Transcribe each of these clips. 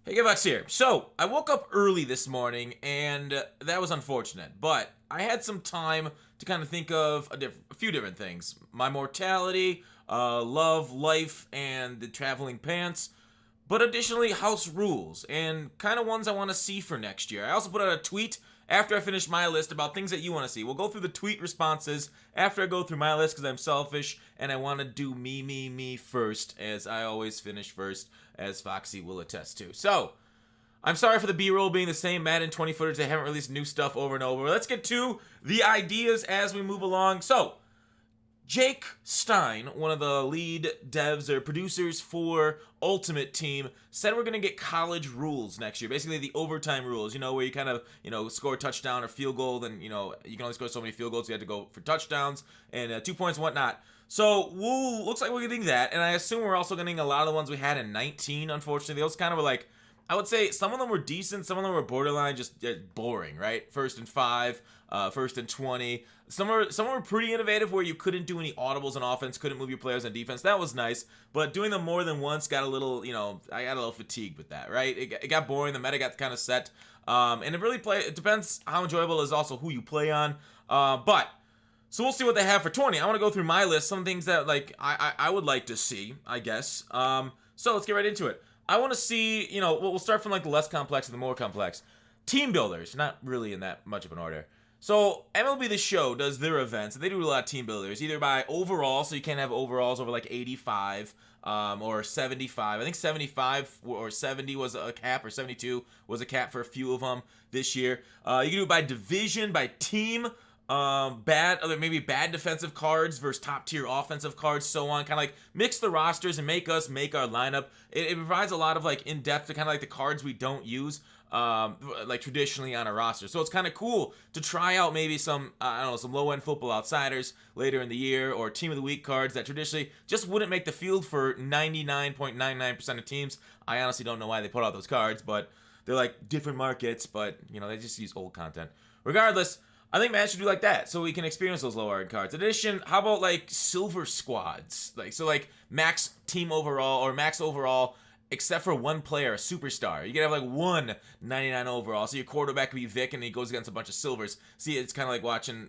Hey, Gavax here. So, I woke up early this morning, and that was unfortunate, but I had some time to kind of think of a few different things. My mortality, love, life, and the traveling pants, but additionally, house rules, and kind of ones I want to see for next year. I also put out a tweet after I finish my list about things that you want to see. We'll go through the tweet responses after I go through my list because I'm selfish and I want to do me first, as I always finish first, as Foxy will attest to. So, I'm sorry for the B-roll being the same Madden 20 footage. They haven't released new stuff over and over. Let's get to the ideas as we move along. So, Jake Stein, one of the lead devs or producers for Ultimate Team, said we're going to get college rules next year. Basically, the overtime rules, where you kind of, score a touchdown or field goal, then, you can only score so many field goals. So you had to go for touchdowns and 2 points and whatnot. So, looks like we're getting that. And I assume we're also getting a lot of the ones we had in 19, unfortunately. Those kind of were like, I would say some of them were decent, some of them were borderline just boring, right? 1st and 5, 1st and 20. Some were pretty innovative where you couldn't do any audibles on offense, couldn't move your players on defense. That was nice, but doing them more than once got a little, I got a little fatigued with that, right? It got boring, the meta got kind of set, and it depends how enjoyable is also who you play on, so we'll see what they have for 20. I want to go through my list, some things that I would like to see, I guess. So let's get right into it. I want to see, we'll start from the less complex to the more complex. Team builders, not really in that much of an order. So MLB The Show does their events. They do a lot of team builders, either by overall, so you can't have overalls over 85 or 75. I think 75 or 70 was a cap, or 72 was a cap for a few of them this year. You can do it by division, by team. Maybe bad defensive cards versus top tier offensive cards, so on. Kind of mix the rosters and make our lineup. It provides a lot of in depth to kind of the cards we don't use, traditionally on a roster. So it's kind of cool to try out maybe some some low end football outsiders later in the year, or team of the week cards that traditionally just wouldn't make the field for 99.99% of teams. I honestly don't know why they put out those cards, but they're different markets, but they just use old content. Regardless, I think Madden should do like that, so we can experience those low end cards. In addition, how about silver squads? Max team overall or max overall, except for one player, a superstar. You can have one 99 overall, so your quarterback could be Vic and he goes against a bunch of silvers. See, it's kind of like watching,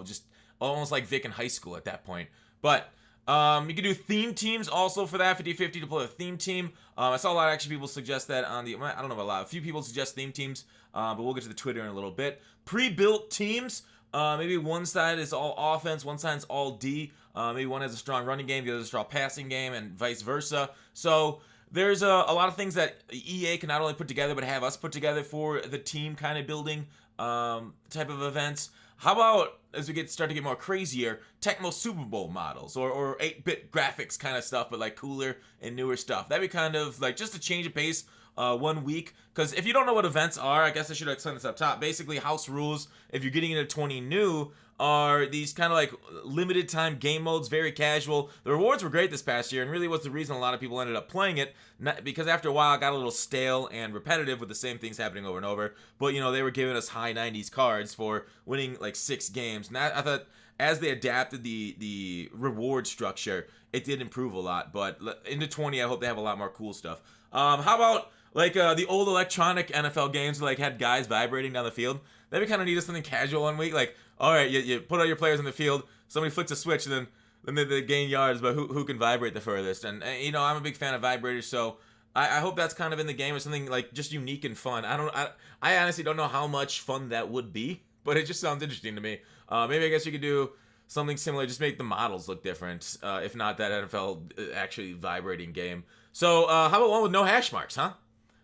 just almost like Vic in high school at that point. But you can do theme teams also for that, 50-50 to play a theme team. I saw a lot of people suggest that on I don't know about a lot. A few people suggest theme teams, but we'll get to the Twitter in a little bit. Pre-built teams, maybe one side is all offense, one side is all D. Maybe one has a strong running game, the other has a strong passing game, and vice versa. So there's a lot of things that EA can not only put together, but have us put together for the team kind of building type of events. How about, as we start to get more crazier, Tecmo Super Bowl models, or 8-bit graphics kind of stuff, but cooler and newer stuff. That'd be kind of just a change of pace 1 week. Because if you don't know what events are, I guess I should explain this up top. Basically, house rules, if you're getting into 20 new, are these kind of limited time game modes, very casual. The rewards were great this past year, and really was the reason a lot of people ended up playing it, because after a while it got a little stale and repetitive with the same things happening over and over. But they were giving us high 90s cards for winning 6 games, and I thought as they adapted the reward structure, it did improve a lot. But into 20, I hope they have a lot more cool stuff. How about the old electronic NFL games where had guys vibrating down the field? That'd be kind of neat, something casual 1 week. All right, you put all your players in the field, somebody flicks a switch, and then they gain yards, but who can vibrate the furthest? And I'm a big fan of vibrators, so I hope that's kind of in the game, or something just unique and fun. I honestly don't know how much fun that would be, but it just sounds interesting to me. Maybe I guess you could do something similar, just make the models look different. If not that NFL actually vibrating game. So how about one with no hash marks, huh?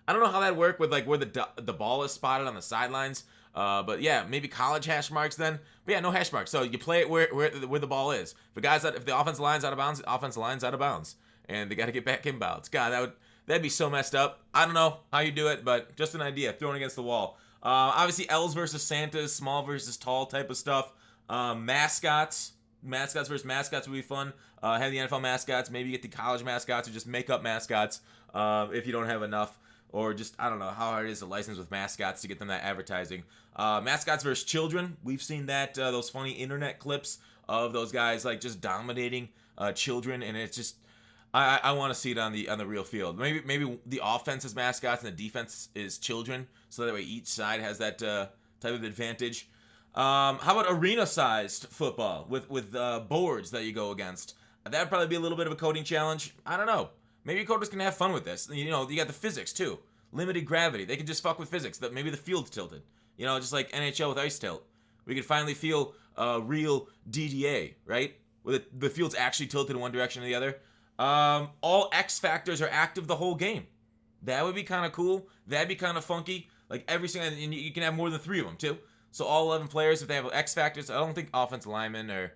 I don't know how that work with where the ball is spotted on the sidelines. But yeah, maybe college hash marks then. But yeah, no hash marks. So you play it where the ball is. If the offensive line's out of bounds, offensive line's out of bounds, and they got to get back in bounds. God, that'd be so messed up. I don't know how you do it, but just an idea, thrown against the wall. Obviously, L's versus Santas, small versus tall type of stuff. Mascots versus mascots would be fun. Have the NFL mascots, maybe get the college mascots, or just make up mascots if you don't have enough. Or just, I don't know how hard it is to license with mascots to get them that advertising. Mascots versus children. We've seen that, those funny internet clips of those guys just dominating children. And it's just, I want to see it on the real field. Maybe the offense is mascots and the defense is children, so that way each side has that type of advantage. How about arena-sized football with boards that you go against? That'd probably be a little bit of a coding challenge. I don't know. Maybe coders can have fun with this. You know, you got the physics too. Limited gravity. They can just fuck with physics. That maybe the field's tilted. You know, just like NHL with ice tilt. We could finally feel real DDA, right? Where the field's actually tilted in one direction or the other. All X factors are active the whole game. That would be kind of cool. That'd be kind of funky. Like every single, and you can have more than 3 of them too. So all 11 players, if they have X factors, I don't think offensive linemen I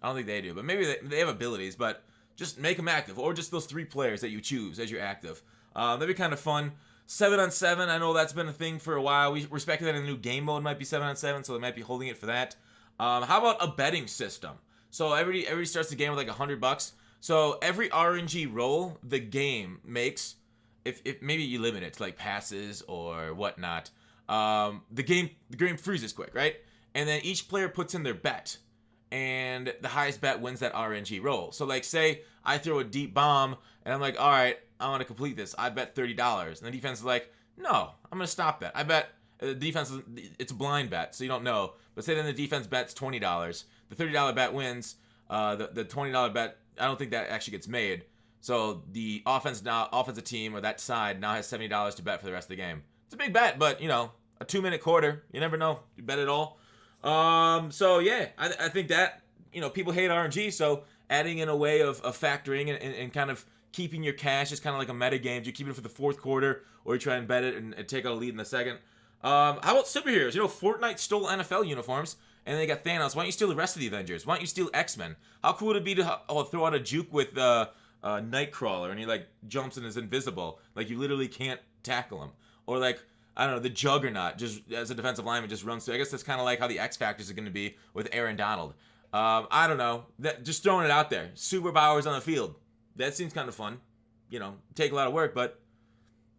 don't think they do, but maybe they have abilities. But just make them active, or just those 3 players that you choose as your active. That'd be kind of fun. 7-on-7, I know that's been a thing for a while. We're speculating that a new game mode might be 7-on-7, so they might be holding it for that. How about a betting system? So everybody starts the game with like $100. So every RNG roll the game makes, if maybe you limit it to like passes or whatnot, the game freezes quick, right? And then each player puts in their bet, and the highest bet wins that RNG roll. So like, say I throw a deep bomb, and I'm like, all right, I want to complete this. I bet $30, and the defense is like, no, I'm gonna stop that. I bet the defense, it's a blind bet, so you don't know. But say then the defense bets $20, the $30 bet wins. The $20 bet, I don't think that actually gets made. So the offensive team or that side now has $70 to bet for the rest of the game. It's a big bet, but you know, a 2-minute quarter, you never know. You bet it all. So yeah, I think that, you know, people hate RNG, so adding in a way of factoring and kind of keeping your cash is kind of like a meta game. You keep it for the 4th quarter, or you try and bet it and take out a lead in the 2nd. How about superheroes? You know, Fortnite stole NFL uniforms, and they got Thanos. Why don't you steal the rest of the Avengers? Why don't you steal X-Men? How cool would it be to throw out a juke with Nightcrawler, and he like jumps and is invisible, like you literally can't tackle him, or like, I don't know, the Juggernaut just as a defensive lineman just runs through. I guess that's kind of like how the X Factors are going to be with Aaron Donald. I don't know, just throwing it out there. Superpowers on the field. That seems kind of fun. You know, take a lot of work, but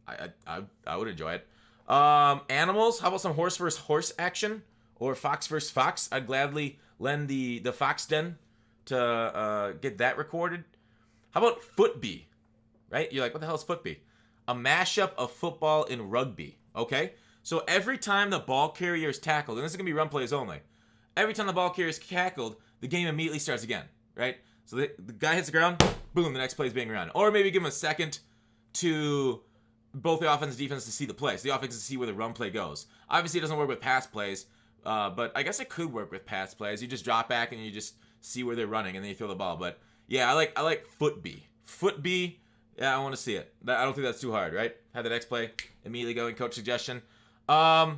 I would enjoy it. Animals. How about some horse versus horse action, or fox versus fox? I'd gladly lend the fox den to get that recorded. How about football? Right? You're like, what the hell is football? A mashup of football and rugby. Okay? So every time the ball carrier is tackled, and this is going to be run plays only, every time the ball carrier is tackled, the game immediately starts again. Right? So the guy hits the ground, boom, the next play is being run. Or maybe give him a second to both the offense and defense to see the play. So the offense to see where the run play goes. Obviously, it doesn't work with pass plays, but I guess it could work with pass plays. You just drop back and you just see where they're running, and then you throw the ball. But yeah, I like football. Football, yeah, I want to see it. I don't think that's too hard, right? Have the next play immediately going. Coach suggestion. I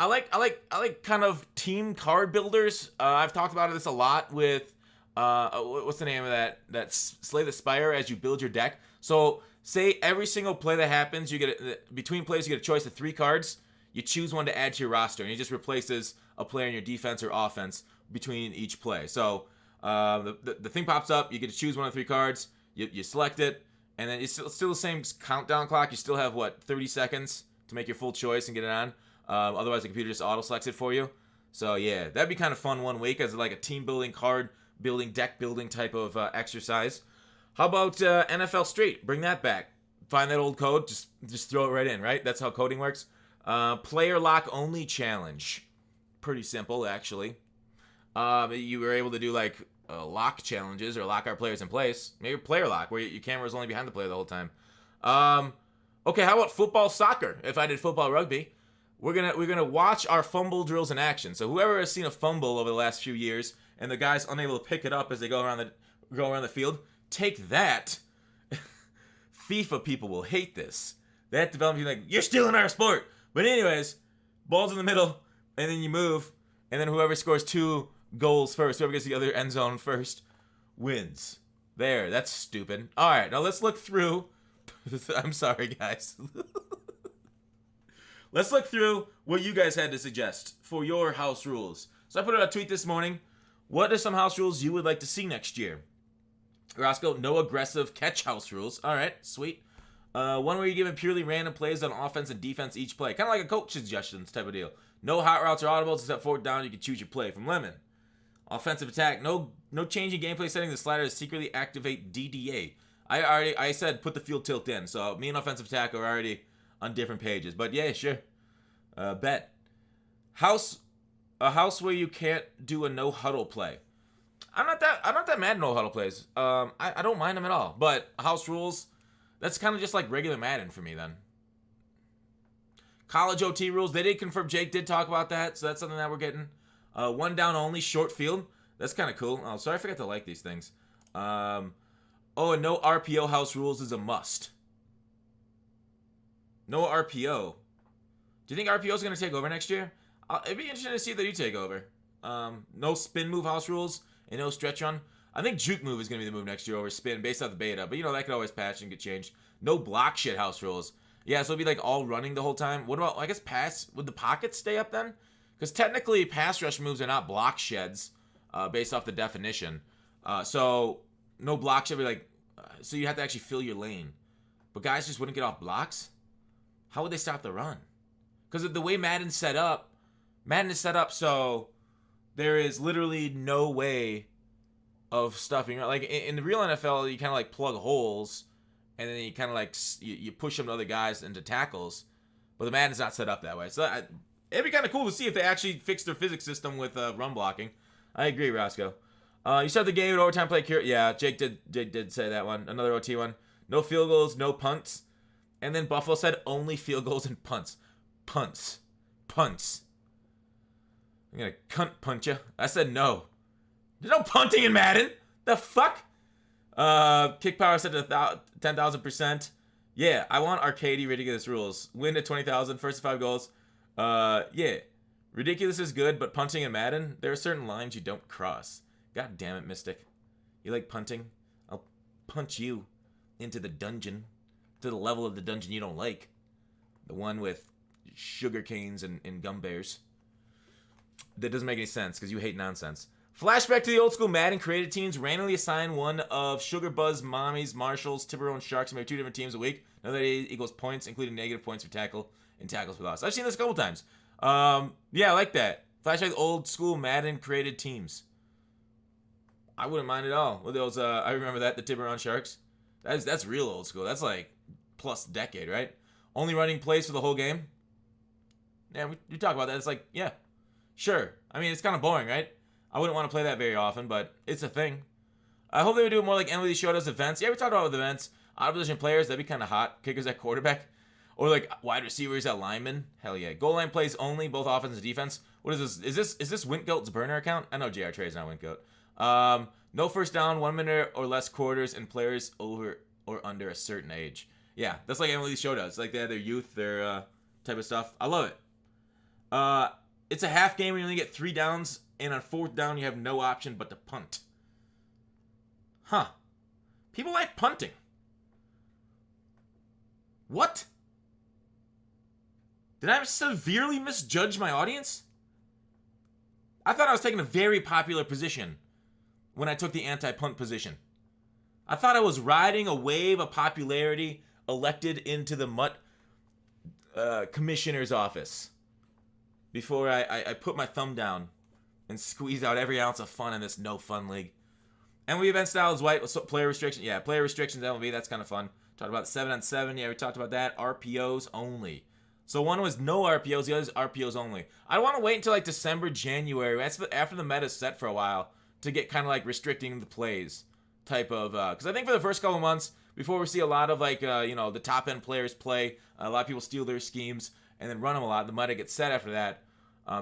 like kind of team card builders. I've talked about this a lot with what's the name of that Slay the Spire as you build your deck. So say every single play that happens, you get between plays you get a choice of 3 cards. You choose one to add to your roster, and it just replaces a player in your defense or offense between each play. So the thing pops up, you get to choose one of 3 cards, you select it, and then it's still the same countdown clock. You still have 30 seconds to make your full choice and get it on. Otherwise the computer just auto selects it for you. So yeah, that'd be kind of fun one week as like a team building, card building, deck building type of exercise. How about NFL Street? Bring that back. Find that old code, just throw it right in, right? That's how coding works. Player lock only challenge. Pretty simple, actually. You were able to do like lock challenges or lock our players in place. Maybe player lock, where your camera is only behind the player the whole time. Okay, how about football soccer? If I did football rugby, we're gonna watch our fumble drills in action. So whoever has seen a fumble over the last few years and the guy's unable to pick it up as they go around the field, take that. FIFA people will hate this. That development, like, you're stealing our sport. But anyways, ball's in the middle, and then you move, and then whoever scores 2 goals first, whoever gets the other end zone first, wins. There, that's stupid. All right, now let's look through. I'm sorry, guys. Let's look through what you guys had to suggest for your house rules. So I put out a tweet this morning. What are some house rules you would like to see next year? Roscoe, no aggressive catch house rules. All right, sweet. One where you're giving purely random plays on offense and defense each play. Kind of like a coach suggestions type of deal. No hot routes or audibles except 4th down. You can choose your play from Lemon. Offensive attack. No changing gameplay setting. The slider to secretly activate DDA. I said put the field tilt in, so me and offensive tackle are already on different pages. But yeah, sure. Bet. A house where you can't do a no huddle play. I'm not that mad at no huddle plays. I don't mind them at all. But house rules, that's kind of just like regular Madden for me then. College OT rules, they did confirm. Jake did talk about that, so that's something that we're getting. One down only, short field. That's kind of cool. Oh, sorry, I forgot to like these things. And no RPO house rules is a must. No RPO. Do you think RPO is going to take over next year? It'd be interesting to see if they do take over. No spin move house rules and no stretch run. I think juke move is going to be the move next year over spin based off the beta. But, that could always patch and get changed. No block shit house rules. Yeah, so it'd be like all running the whole time. What about, I guess, pass? Would the pockets stay up then? Because technically, pass rush moves are not block sheds based off the definition. So, no block shed. So you have to actually fill your lane. But guys just wouldn't get off blocks? How would they stop the run? Because of the way Madden is set up so there is literally no way of stuffing. Like in the real NFL, you kind of like plug holes, and then you kind of like you push them to other guys into tackles. But the Madden's not set up that way. So it'd be kind of cool to see if they actually fix their physics system with run blocking. I agree, Roscoe. You start the game with overtime play. Yeah, Jake did say that one. Another OT one. No field goals, no punts. And then Buffalo said only field goals and punts. Punts. I'm gonna cunt punch you. I said no. There's no punting in Madden. The fuck? Kick power set to 10,000%. Yeah, I want arcadey ridiculous rules. Win to 20,000, first to 5 goals. Yeah. Ridiculous is good, but punting in Madden, there are certain lines you don't cross. God damn it, Mystic. You like punting? I'll punch you into the dungeon. To the level of the dungeon you don't like. The one with sugar canes and gum bears. That doesn't make any sense because you hate nonsense. Flashback to the old school Madden created teams randomly assign one of Sugar Buzz, Mommies, Marshalls, Tiburon, Sharks, and maybe 2 different teams a week. Now that equals points, including negative points for tackle and tackles for loss. I've seen this a couple times. Yeah, I like that. Flashback to old school Madden created teams. I wouldn't mind at all. With those, I remember that, the Tiburon Sharks. That's real old school. That's like plus decade, right? Only running plays for the whole game. Yeah, we talk about that. It's like, yeah, sure. I mean, it's kind of boring, right? I wouldn't want to play that very often, but it's a thing. I hope they would do it more like MLB showed us events. Yeah, we talked about with events. Out of position players, that'd be kind of hot. Kickers at quarterback. Or like wide receivers at linemen. Hell yeah. Goal line plays only, both offense and defense. What is this? Is this Wintgoat's burner account? I know JR Trey's not Wintgoat. No first down, 1 minute or less quarters, and players over or under a certain age. Yeah, that's like MLB show does. Like they have their youth, their type of stuff. I love it. It's a half game where you only get 3 downs, and on 4th down you have no option but to punt. Huh. People like punting. What? Did I severely misjudge my audience? I thought I was taking a very popular position when I took the anti-punt position. I thought I was riding a wave of popularity elected into the Mutt commissioner's office before I put my thumb down and squeeze out every ounce of fun in this no fun league. MLB event style is white. Player restriction. Yeah, player restrictions, MLB. That's kind of fun. Talked about 7-on-7. Yeah, we talked about that. RPOs only. So one was no RPOs. The other is RPOs only. I want to wait until like December, January. That's after the meta's set for a while to get kind of like restricting the plays type of. Because I think for the first couple of months, before we see a lot of like, the top end players play, a lot of people steal their schemes and then run them a lot. The meta gets set after that.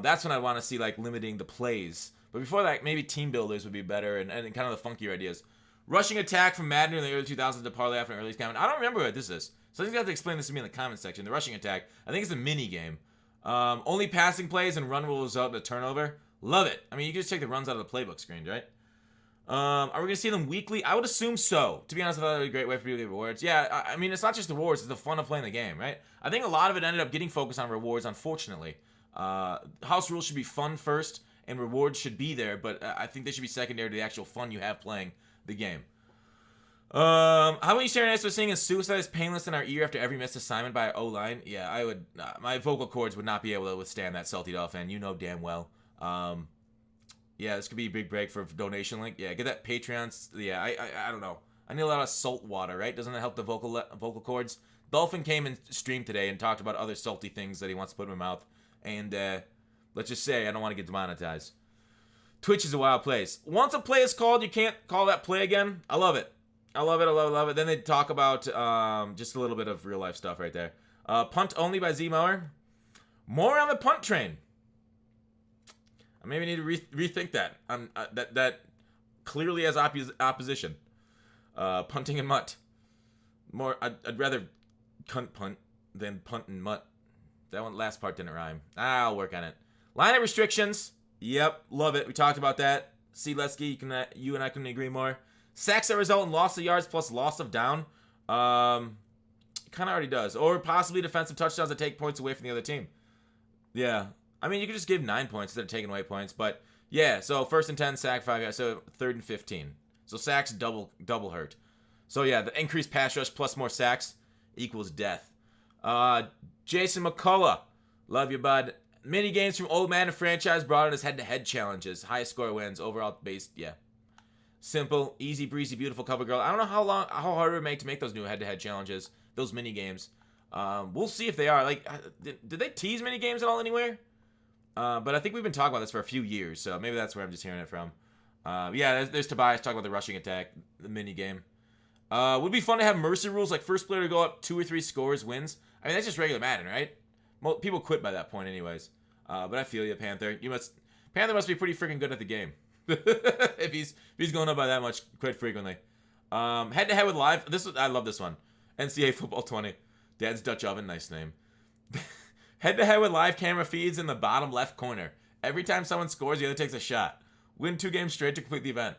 That's when I want to see like limiting the plays. But before that, maybe team builders would be better and kind of the funkier ideas. Rushing attack from Madden in the early 2000s to parlay after an early comment. I don't remember what this is. So I think you have to explain this to me in the comment section. The rushing attack, I think it's a mini game. Only passing plays and run will result in a turnover. Love it. I mean, you can just take the runs out of the playbook screen, right? Are we going to see them weekly? I would assume so. To be honest, I thought that would be a great way for people to get rewards. Yeah, I mean, it's not just the rewards. It's the fun of playing the game, right? I think a lot of it ended up getting focused on rewards, unfortunately. House rules should be fun first, and rewards should be there, but I think they should be secondary to the actual fun you have playing the game. How about you staring at us with saying a suicide is painless in our ear after every missed assignment by our O-line? Yeah, I would. My vocal cords would not be able to withstand that Salty Doll fan. You know damn well. Yeah, this could be a big break for donation link. Yeah, get that Patreon. Yeah, I don't know. I need a lot of salt water, right? Doesn't it help the vocal cords? Dolphin came and streamed today and talked about other salty things that he wants to put in my mouth. And let's just say I don't want to get demonetized. Twitch is a wild place. Once a play is called, you can't call that play again. I love it. I love it. I love it. Love it. Then they talk about just a little bit of real life stuff right there. Punt only by Z Mower. More on the punt train. I maybe need to rethink that. That clearly has opposition. Punting and mutt. More. I'd rather cunt punt than punt and mutt. That one last part didn't rhyme. I'll work on it. Lineup restrictions. Yep, love it. We talked about that. See, Lesky, you and I couldn't agree more. Sacks that result in loss of yards plus loss of down. It kind of already does. Or possibly defensive touchdowns that take points away from the other team. Yeah. I mean, you could just give 9 points instead of taking away points. But, yeah, so 1st and 10, sack 5 guys. So 3rd and 15. So sacks double hurt. So, yeah, the increased pass rush plus more sacks equals death. Jason McCullough. Love you, bud. Mini games from old Madden franchise brought in as head-to-head challenges. Highest score wins. Overall based, yeah. Simple, easy, breezy, beautiful cover girl. I don't know how hard it would make to make those new head-to-head challenges. Those mini games. We'll see if they are. Like, did they tease mini games at all anywhere? But I think we've been talking about this for a few years, so maybe that's where I'm just hearing it from. Yeah, there's Tobias talking about the rushing attack, the mini game. Would be fun to have mercy rules, like first player to go up 2 or 3 scores wins. I mean, that's just regular Madden, right? Well, people quit by that point anyways. But I feel you, Panther. Panther must be pretty freaking good at the game. if he's going up by that much quite frequently. Head-to-head with live. I love this one. NCAA Football 20. Dad's Dutch Oven, nice name. Head-to-head with live camera feeds in the bottom left corner. Every time someone scores, the other takes a shot. Win 2 games straight to complete the event.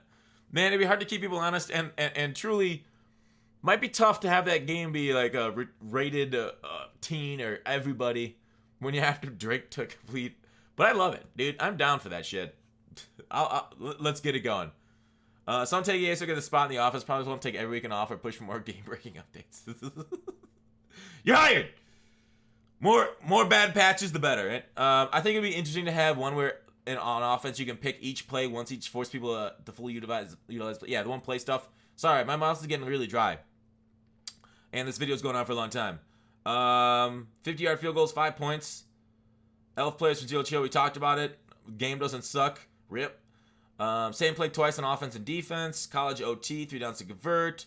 Man, it'd be hard to keep people honest and truly might be tough to have that game be like a rated teen or everybody when you have to drink to complete. But I love it, dude. I'm down for that shit. Let's get it going. Some take EA, so get the spot in the office. Probably won't take every weekend off or push for more game-breaking updates. You're hired! More bad patches, the better, right? I think it'd be interesting to have one where on offense you can pick each play once each, force people to fully utilize. Yeah, the one play stuff. Sorry, my mouth is getting really dry. And this video's going on for a long time. 50-yard field goals, 5 points. Elf players from Zero Chill, we talked about it. Game doesn't suck. Rip. Same play twice on offense and defense. College OT, 3 downs to convert.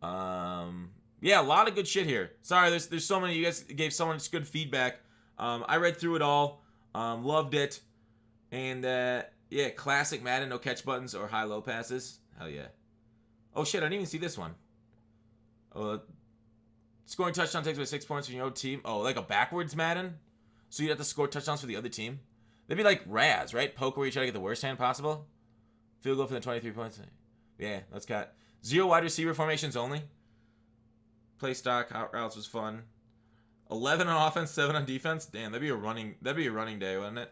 Yeah, a lot of good shit here. Sorry, there's so many. You guys gave so much good feedback. I read through it all. Loved it. And, yeah, classic Madden, no catch buttons or high-low passes. Hell yeah. Oh, shit, I didn't even see this one. Scoring touchdown takes away 6 points from your own team. Oh, like a backwards Madden? So you'd have to score touchdowns for the other team? They'd be like Raz, right? Poke where you try to get the worst hand possible. Field goal for the 23 points. Yeah, that's got 0 wide receiver formations only. Play stock, out routes was fun. 11 on offense, 7 on defense. Damn, that'd be a running day, wouldn't it?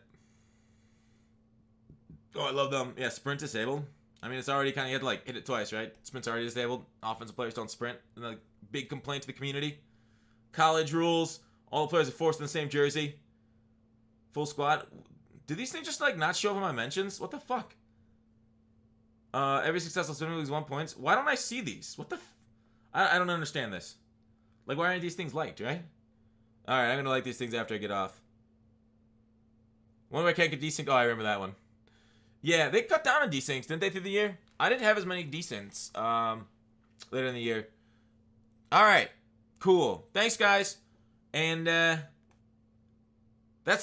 Oh, I love them. Yeah, sprint disabled. I mean, it's already kind of, you had to like hit it twice, right? Sprint's already disabled. Offensive players don't sprint. And the big complaint to the community. College rules. All the players are forced in the same jersey. Full squad. Do these things just like not show up in my mentions? What the fuck? Every successful swimmer loses 1 point. Why don't I see these? What the I don't understand this. Like, why aren't these things liked, right? Alright, I'm gonna like these things after I get off. Wonder why I can't get desync. Oh, I remember that one. Yeah, they cut down on desyncs, didn't they, through the year? I didn't have as many desyncs later in the year. Alright, cool. Thanks, guys. And that's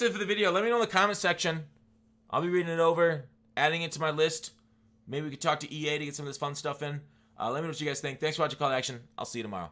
it for the video. Let me know in the comment section. I'll be reading it over, adding it to my list. Maybe we could talk to EA to get some of this fun stuff in. Let me know what you guys think. Thanks for watching Call to Action. I'll see you tomorrow.